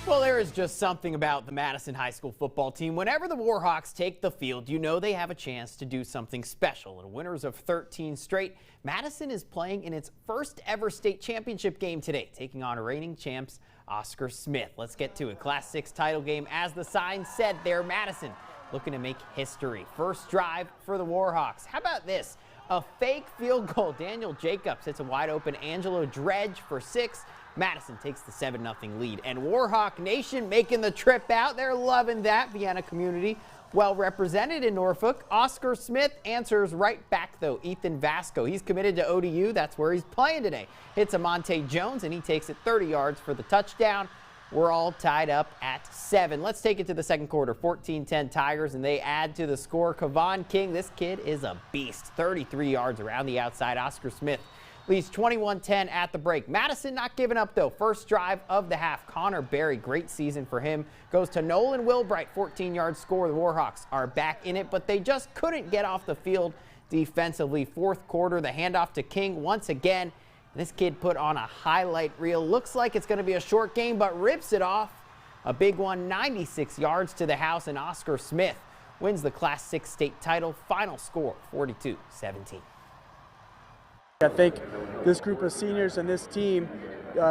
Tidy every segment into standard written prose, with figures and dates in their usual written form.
Well, there is just something about the Madison High School football team. Whenever the Warhawks take the field, you know they have a chance to do something special. And winners of 13 straight, Madison is playing in its first ever state championship game today, taking on reigning champs Oscar Smith. Let's get to it. Class 6 title game. As the sign said there, Madison looking to make history. First drive for the Warhawks. How about this? A fake field goal. Daniel Jacobs hits a wide open Angelo Dredge for 6. Madison takes the 7-0 lead. And Warhawk Nation making the trip out. They're loving that. Vienna community well represented in Norfolk. Oscar Smith answers right back, though. Ethan Vasco, he's committed to ODU. That's where he's playing today. Hits Amonte Jones, and he takes it 30 yards for the touchdown. We're all tied up at 7. Let's take it to the second quarter. 14-10 Tigers, and they add to the score. Kavon King, this kid is a beast. 33 yards around the outside. Oscar Smith leads 21-10 at the break. Madison not giving up, though. First drive of the half. Connor Berry, great season for him. Goes to Nolan Wilbright, 14-yard score. The Warhawks are back in it, but they just couldn't get off the field defensively. Fourth quarter, the handoff to King once again. This kid put on a highlight reel. Looks like it's going to be a short game, but rips it off. A big one, 96 yards to the house, and Oscar Smith wins the Class 6 state title. Final score, 42-17. I think this group of seniors and this team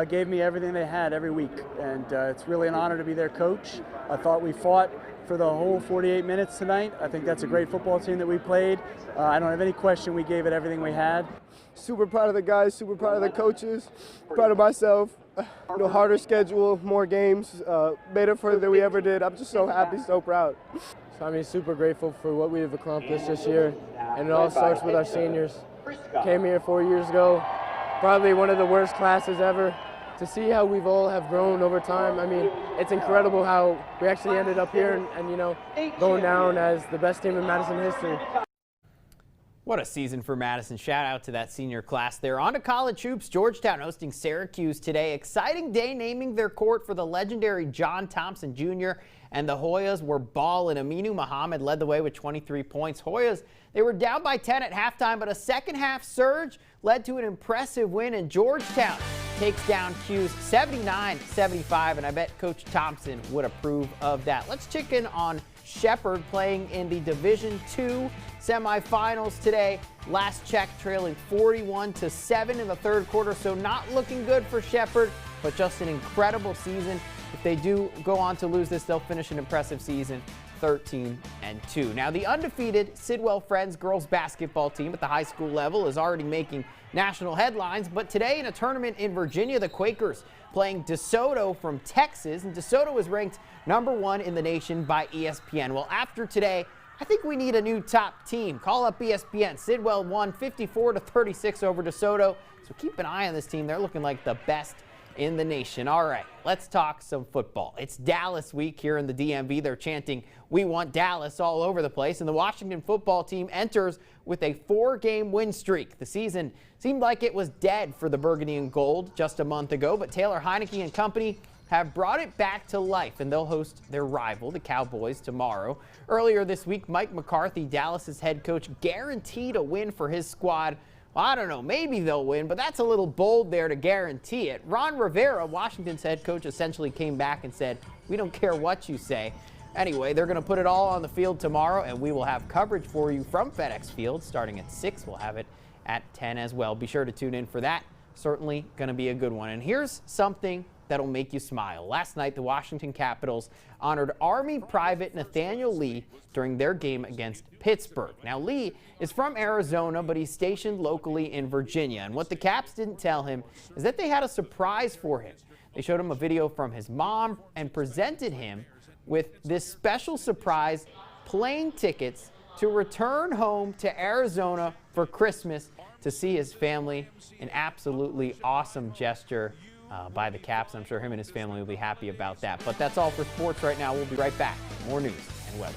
gave me everything they had every week, and it's really an honor to be their coach. I thought we fought for the whole 48 minutes tonight. I think that's a great football team that we played. I don't have any question we gave it everything we had. Super proud of the guys, super proud of the coaches, proud of myself. Harder schedule, more games, made it further than we ever did. I'm just so happy, so proud. So, I mean, super grateful for what we've accomplished this year, and it all starts with our seniors. Came here 4 years ago, probably one of the worst classes ever. To see how we've all have grown over time, I mean, it's incredible how we actually ended up here and you know, going down as the best team in Madison history. What a season for Madison. Shout out to that senior class there. On to college hoops. Georgetown hosting Syracuse today. Exciting day naming their court for the legendary John Thompson Jr. And the Hoyas were balling. Aminu Muhammad led the way with 23 points. Hoyas, they were down by 10 at halftime, but a second half surge led to an impressive win, and Georgetown takes down Q's 79-75, and I bet Coach Thompson would approve of that. Let's check in on Shepherd playing in the Division II semifinals today. Last check trailing 41-7 in the third quarter, so not looking good for Shepherd, but just an incredible season. If they do go on to lose this, they'll finish an impressive season, 13-2. Now, the undefeated Sidwell Friends girls basketball team at the high school level is already making national headlines, but today in a tournament in Virginia, the Quakers playing DeSoto from Texas, and DeSoto is ranked #1 in the nation by ESPN. Well, after today, I think we need a new top team. Call up ESPN. Sidwell won 54-36 over DeSoto, so keep an eye on this team. They're looking like the best in the nation. All right, let's talk some football. It's Dallas week here in the DMV. They're chanting, "We want Dallas" all over the place, and the Washington football team enters with a 4-game win streak. The season seemed like it was dead for the Burgundy and Gold just a month ago, but Taylor Heineke and company have brought it back to life, and they'll host their rival, the Cowboys, tomorrow. Earlier this week, Mike McCarthy, Dallas's head coach, guaranteed a win for his squad. Well, I don't know, maybe they'll win, but that's a little bold there to guarantee it. Ron Rivera, Washington's head coach, essentially came back and said, "We don't care what you say." Anyway, they're going to put it all on the field tomorrow, and we will have coverage for you from FedEx Field starting at 6. We'll have it at 10 as well. Be sure to tune in for that. Certainly going to be a good one. And here's something that'll make you smile. Last night, the Washington Capitals honored Army Private Nathaniel Lee during their game against Pittsburgh. Now, Lee is from Arizona, but he's stationed locally in Virginia. And what the Caps didn't tell him is that they had a surprise for him. They showed him a video from his mom and presented him with this special surprise, plane tickets to return home to Arizona for Christmas to see his family. An absolutely awesome gesture by the Caps. I'm sure him and his family will be happy about that. But that's all for sports right now. We'll be right back. More news and weather.